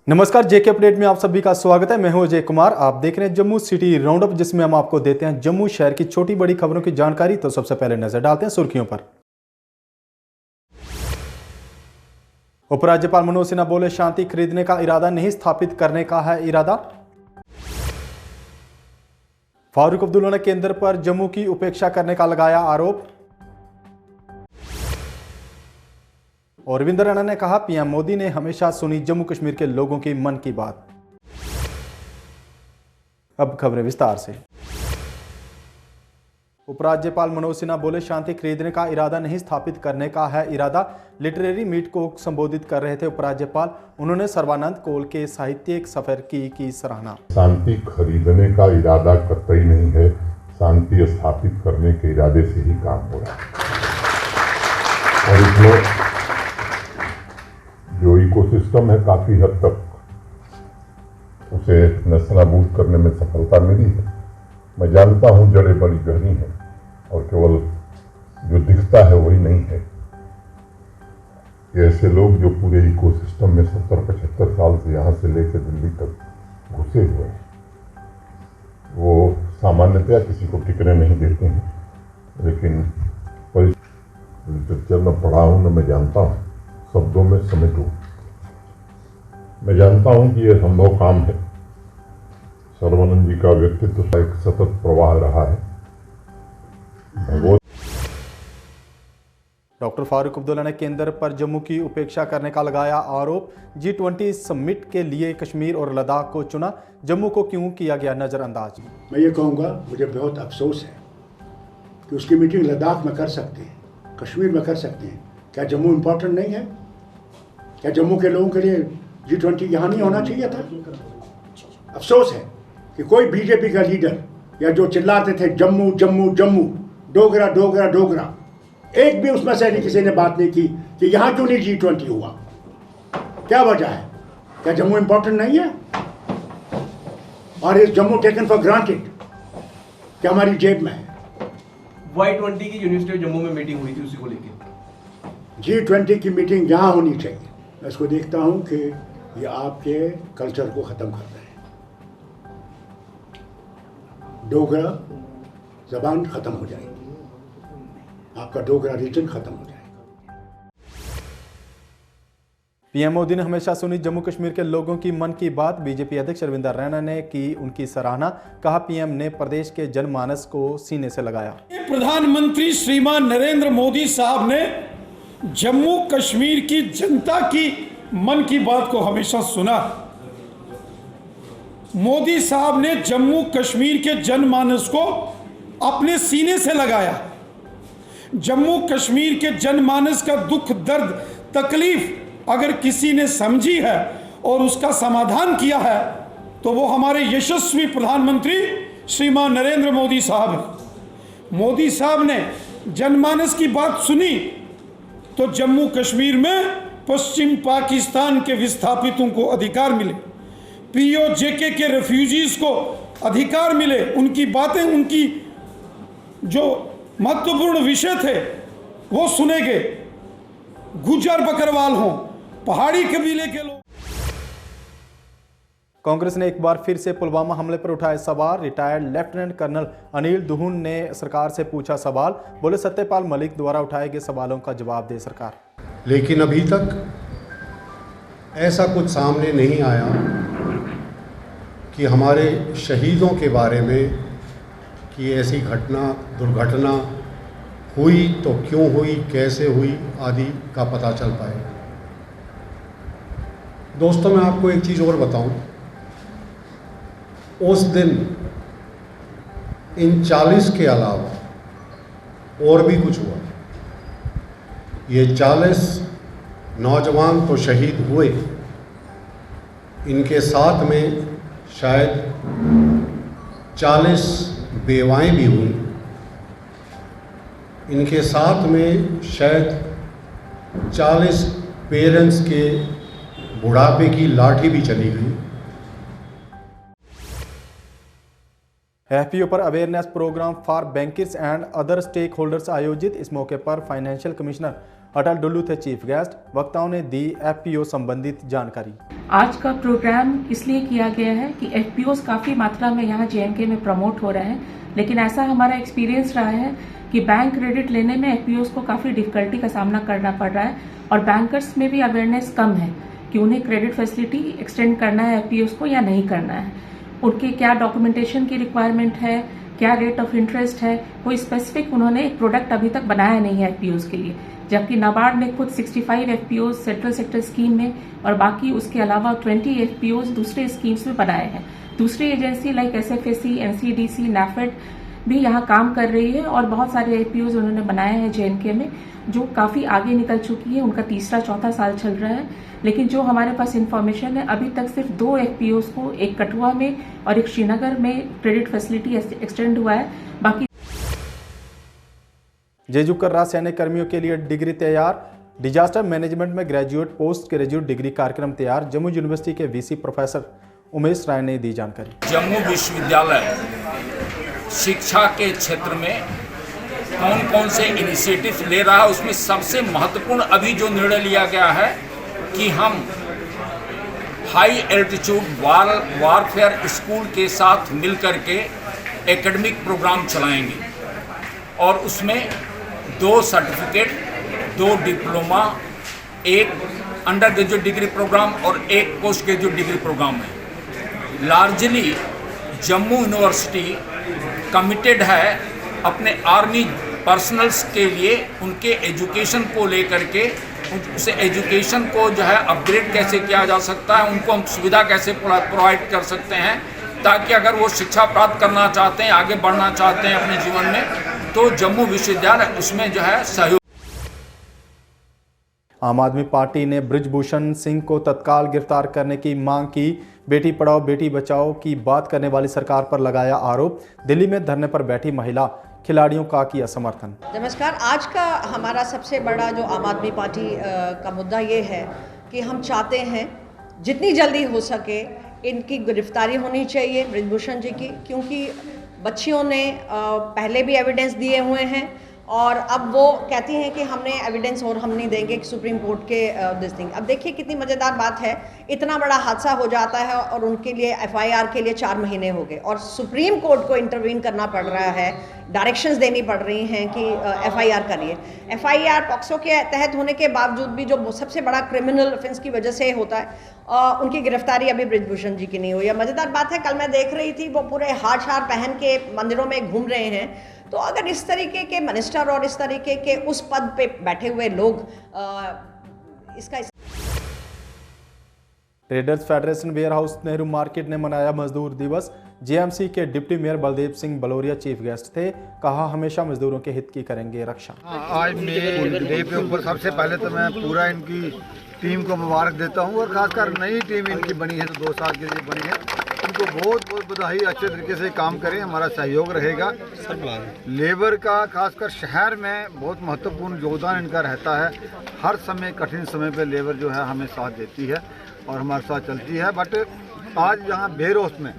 नमस्कार, जेके अपडेट में आप सभी का स्वागत है। मैं हूं अजय कुमार। आप देख रहे हैं जम्मू सिटी राउंड अप, जिसमें हम आपको देते हैं जम्मू शहर की छोटी बड़ी खबरों की जानकारी। तो सबसे पहले नजर डालते हैं सुर्खियों पर। उपराज्यपाल मनोज सिन्हा बोले, शांति खरीदने का इरादा नहीं, स्थापित करने का है इरादा। फारूक अब्दुल्ला ने केंद्र पर जम्मू की उपेक्षा करने का लगाया आरोप। और रविंद्र रैना ने कहा, पीएम मोदी ने हमेशा सुनी जम्मू कश्मीर के लोगों की मन की बात। अब खबरें विस्तार से। उपराज्यपाल मनोज सिन्हा बोले, शांति खरीदने का इरादा नहीं, स्थापित करने का है इरादा। लिटरेरी मीट को संबोधित कर रहे थे उपराज्यपाल। उन्होंने सर्बानंद कौल के साहित्यिक सफर की सराहना। शांति खरीदने का इरादा कतई नहीं है, शांति स्थापित करने के इरादे से ही काम हो रहा है। और इसमें जो इकोसिस्टम है काफी हद तक उसे नस्तानाबूद करने में सफलता मिली है। मैं जानता हूं जड़ें बड़ी गहरी हैं और केवल जो दिखता है वही नहीं है। ऐसे लोग जो पूरे इकोसिस्टम में 70-75 साल से यहाँ से लेकर दिल्ली तक घुसे हुए हैं, वो सामान्यतया किसी को टिकने नहीं देते हैं। लेकिन लिटरेचर में पढ़ा हूँ न मैं जानता हूँ, शब्दों में समेटूं। मैं जानता हूं कि यह संभव काम है। सर्बानंद जी का व्यक्तित्व का एक सतत प्रवाह रहा है। डॉक्टर फारूक अब्दुल्ला ने केंद्र पर जम्मू की उपेक्षा करने का लगाया आरोप। G20 समिट के लिए कश्मीर और लद्दाख को चुना, जम्मू को क्यों किया गया नजरअंदाज। मैं ये कहूँगा, मुझे बहुत अफसोस है कि उसकी मीटिंग लद्दाख में कर सकते हैं, कश्मीर में कर सकते हैं। क्या जम्मू इम्पोर्टेंट नहीं है? क्या जम्मू के लोगों के लिए G20 यहाँ नहीं होना चाहिए था? अफसोस है कि कोई बीजेपी का लीडर या जो चिल्लाते थे जम्मू जम्मू जम्मू, डोगरा डोगरा डोगरा, एक भी उसमें से किसी ने बात नहीं की कि यहाँ क्यों नहीं G20 हुआ। क्या वजह है? क्या जम्मू इम्पोर्टेंट नहीं है? और इस जम्मू टेकन फॉर ग्रांटेड क्या हमारी जेब में है? Y20 की यूनिवर्सिटी जम्मू में मीटिंग हुई थी, उसी को लेकर G20 की मीटिंग यहाँ होनी चाहिए। मैं इसको देखता हूँ कि ये आपके कल्चर को ख़त्म कर रहे हैं। डोगरा ज़बान ख़त्म हो जाएगी, आपका डोगरा रीजन ख़त्म हो जाएगा। पीएम मोदी ने हमेशा सुनी जम्मू कश्मीर के लोगों की मन की बात। बीजेपी अध्यक्ष रविंद्र रैना ने की उनकी सराहना। कहा, पीएम ने प्रदेश के जनमानस को सीने से लगाया। प्रधानमंत्री श्रीमान नरेंद्र मोदी साहब ने जम्मू कश्मीर की जनता की मन की बात को हमेशा सुना। मोदी साहब ने जम्मू कश्मीर के जनमानस को अपने सीने से लगाया। जम्मू कश्मीर के जनमानस का दुख दर्द तकलीफ अगर किसी ने समझी है और उसका समाधान किया है तो वो हमारे यशस्वी प्रधानमंत्री श्रीमान नरेंद्र मोदी साहब हैं। मोदी साहब ने जनमानस की बात सुनी तो जम्मू कश्मीर में पश्चिम पाकिस्तान के विस्थापितों को अधिकार मिले, POJK के रेफ्यूजीज को अधिकार मिले। उनकी बातें, उनकी जो महत्वपूर्ण विषय थे वो सुने गए। गुज्जर बकरवाल हों, पहाड़ी कबीले के लोग। कांग्रेस ने एक बार फिर से पुलवामा हमले पर उठाए सवाल। Retired lieutenant colonel Anil Duhan ने सरकार से पूछा सवाल। बोले, सत्यपाल मलिक द्वारा उठाए गए सवालों का जवाब दे सरकार। लेकिन अभी तक ऐसा कुछ सामने नहीं आया कि हमारे शहीदों के बारे में कि ऐसी दुर्घटना हुई तो क्यों हुई, कैसे हुई आदि का पता चल पाए। दोस्तों, मैं आपको एक चीज़ और बताऊं। उस दिन इन 40 के अलावा और भी कुछ हुआ। ये 40 नौजवान तो शहीद हुए, इनके साथ में शायद 40 बेवाएं भी हुई। इनके साथ में शायद 40 पेरेंट्स के बुढ़ापे की लाठी भी चली गई। FPO पर awareness programme for bankers and other stake holders आयोजित। इस मौके पर फाइनेंशियल कमिश्नर अटल डुल्लू थे चीफ गेस्ट। वक्ताओं ने दी FPO संबंधित जानकारी। आज का प्रोग्राम इसलिए किया गया है कि एफपीओज काफ़ी मात्रा में यहाँ जेएनके में प्रमोट हो रहे हैं, लेकिन ऐसा हमारा एक्सपीरियंस रहा है कि बैंक क्रेडिट लेने में एफपीओज को काफ़ी डिफिकल्टी का सामना करना पड़ रहा है और बैंकर्स में भी अवेयरनेस कम है कि उन्हें क्रेडिट फैसिलिटी एक्सटेंड करना है एफपीओज को या नहीं करना है, उनके क्या डॉक्यूमेंटेशन की रिक्वायरमेंट है, क्या रेट ऑफ इंटरेस्ट है, कोई स्पेसिफिक उन्होंने एक प्रोडक्ट अभी तक बनाया नहीं है एफपीओज के लिए। जबकि नाबार्ड ने खुद 65 एफपीओज सेंट्रल सेक्टर स्कीम में और बाकी उसके अलावा 20 एफपीओज दूसरे स्कीम्स में बनाए हैं। दूसरी agency like SFAC, NCDC, NAFED भी यहाँ काम कर रही है और बहुत सारे एफपीओज उन्होंने बनाए हैं जेएनके में जो काफ़ी आगे निकल चुकी है, उनका तीसरा चौथा साल चल रहा है। लेकिन जो हमारे पास इंफॉर्मेशन है अभी तक सिर्फ 2 एफपीओज को, एक कठुआ में और एक श्रीनगर में क्रेडिट फैसिलिटी एक्सटेंड हुआ है। बाकी जेजुकर्रा सैनिक कर्मियों के लिए डिग्री तैयार, डिजास्टर मैनेजमेंट में ग्रेजुएट पोस्ट ग्रेजुएट डिग्री कार्यक्रम तैयार। जम्मू यूनिवर्सिटी के वीसी प्रोफेसर उमेश राय ने दी जानकारी। जम्मू विश्वविद्यालय शिक्षा के क्षेत्र में कौन कौन से इनिशिएटिव ले रहा है, उसमें सबसे महत्वपूर्ण अभी जो निर्णय लिया गया है कि हम हाई एल्टीट्यूड वारफेयर स्कूल के साथ मिलकर के एकेडमिक प्रोग्राम चलाएंगे और उसमें 2 certificate, 2 diploma, 1 under graduate degree programme और 1 पोस्ट ग्रेजुएट डिग्री प्रोग्राम है। लार्जली जम्मू यूनिवर्सिटी कमिटेड है अपने आर्मी पर्सनल्स के लिए उनके एजुकेशन को लेकर के, उस एजुकेशन को जो है अपग्रेड कैसे किया जा सकता है, उनको हम सुविधा कैसे प्रोवाइड कर सकते हैं ताकि अगर वो शिक्षा प्राप्त करना चाहते हैं, आगे बढ़ना चाहते हैं अपने जीवन में, तो जम्मू विश्वविद्यालय उसमें जो है सहयोग। आम आदमी पार्टी ने बृजभूषण सिंह को तत्काल गिरफ्तार करने की मांग की। बेटी पढ़ाओ बेटी बचाओ की बात करने वाली सरकार पर लगाया आरोप। दिल्ली में धरने पर बैठी महिला खिलाड़ियों का किया समर्थन। नमस्कार। आज का हमारा सबसे बड़ा जो आम आदमी पार्टी का मुद्दा ये है कि हम चाहते हैं जितनी जल्दी हो सके इनकी गिरफ्तारी होनी चाहिए बृजभूषण जी की, क्योंकि बच्चियों ने पहले भी एविडेंस दिए हुए हैं और अब वो कहती हैं कि हमने एविडेंस और हम नहीं देंगे कि सुप्रीम कोर्ट के दिस थिंग। अब देखिए कितनी मज़ेदार बात है, इतना बड़ा हादसा हो जाता है और उनके लिए एफआईआर के लिए 4 महीने हो गए और सुप्रीम कोर्ट को इंटरवीन करना पड़ रहा है, डायरेक्शंस देनी पड़ रही हैं कि एफआईआर करिए। एफआईआर पॉक्सो के तहत होने के बावजूद भी जो सबसे बड़ा क्रिमिनल ऑफेंस की वजह से होता है, उनकी गिरफ्तारी अभी बृजभूषण जी की नहीं हुई है। मज़ेदार बात है, कल मैं देख रही थी वो पूरे हार पहन के मंदिरों में घूम रहे हैं। तो अगर इस तरीके के मिनिस्टर और इस तरीके के उस पद पे बैठे हुए लोग इसका traders federation ware house Nehru market ने मनाया मजदूर दिवस। जेएमसी के deputy mayor Baldev Singh Baloria chief guest थे। कहा हमेशा मजदूरों के हित की करेंगे रक्षा। आज मेरे डे पे ऊपर सबसे पहले तो मैं पूरा इनकी टीम को मुबारक देता हूँ और खासकर नई टीम इनकी बनी है तो 2 साल के लिए बनी है, उनको बहुत बहुत बधाई। अच्छे तरीके से काम करें, हमारा सहयोग रहेगा। लेबर का खासकर शहर में बहुत महत्वपूर्ण योगदान इनका रहता है। हर समय कठिन समय पे लेबर जो है हमें साथ देती है और हमारे साथ चलती है। बट आज यहाँ बेरोस में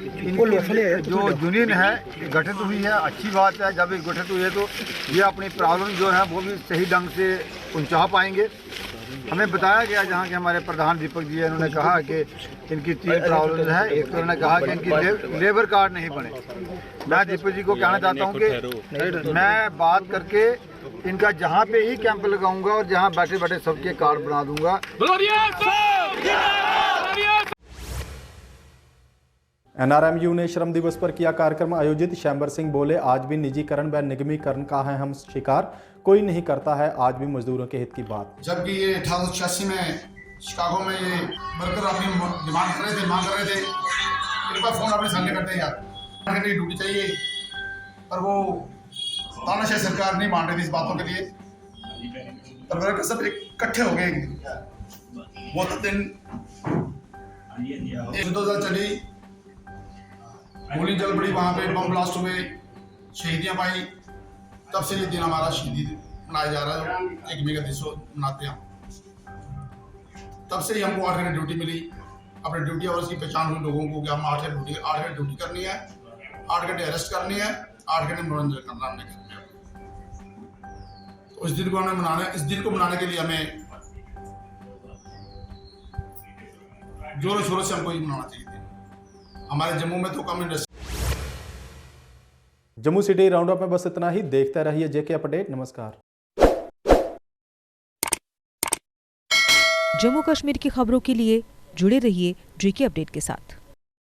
इनकी जो यूनियन है गठित हुई है, अच्छी बात है। जब ये गठित हुई है तो ये अपनी प्रॉब्लम जो है वो भी सही ढंग से पहुँचा पाएंगे। हमें बताया गया जहाँ के हमारे प्रधान दीपक जी है, उन्होंने कहा कि इनकी 3 प्रॉब्लम है। एक तो उन्होंने कहा कि इनकी लेबर कार्ड नहीं बने। मैं दीपक जी को कहना चाहता हूँ कि मैं बात करके इनका जहाँ पे ही कैंप लगाऊंगा और जहाँ बैठे बैठे सबके कार्ड बना दूंगा। एनआरएमयू ने श्रम दिवस पर किया कार्यक्रम आयोजित। शैम्बर सिंह बोले, आज भी निजीकरण व निगमीकरण का है हम शिकार, कोई नहीं करता है आज भी मजदूरों के हित की बात। जब भी ये 1886 में शिकागो में ये वर्कर अपनी डिमांड कर रहे थे, मांग कर रहे थे, एक बार फोन अपने सामने करते हैं यार ड्यूटी चाहिए, पर वो तानाशाह सरकार नहीं मान रही थी इस बातों के लिए। पर वर्कर सब इकट्ठे हो गए। वो तो दिन 2 साल चली, गोली जल पड़ी, वहाँ पे बम ब्लास्ट हुए, शहीदियाँ पाई। तब से ये दिन हमारा शहीदी मनाया जा रहा है, 1 मई का दिवस मनाते हैं। तब से ही हमको 8 घंटे ड्यूटी मिली। अपने ड्यूटी आवर्स की पहचान हुई लोगों को कि हम 8 घंटे ड्यूटी करनी है, 8 घंटे अरेस्ट करनी है, 8 घंटे मनोरंजन करना हमने। तो इस दिन को हमें मनाना है। इस दिन को मनाने के लिए हमें जोरों शोरों से हमको ये मनाना चाहिए थे। हमारे जम्मू में तो कम industry. Jammu city round up में बस इतना ही। देखते रहिए जेके अपडेट। नमस्कार। जम्मू कश्मीर की खबरों के लिए जुड़े रहिए जेके अपडेट के साथ।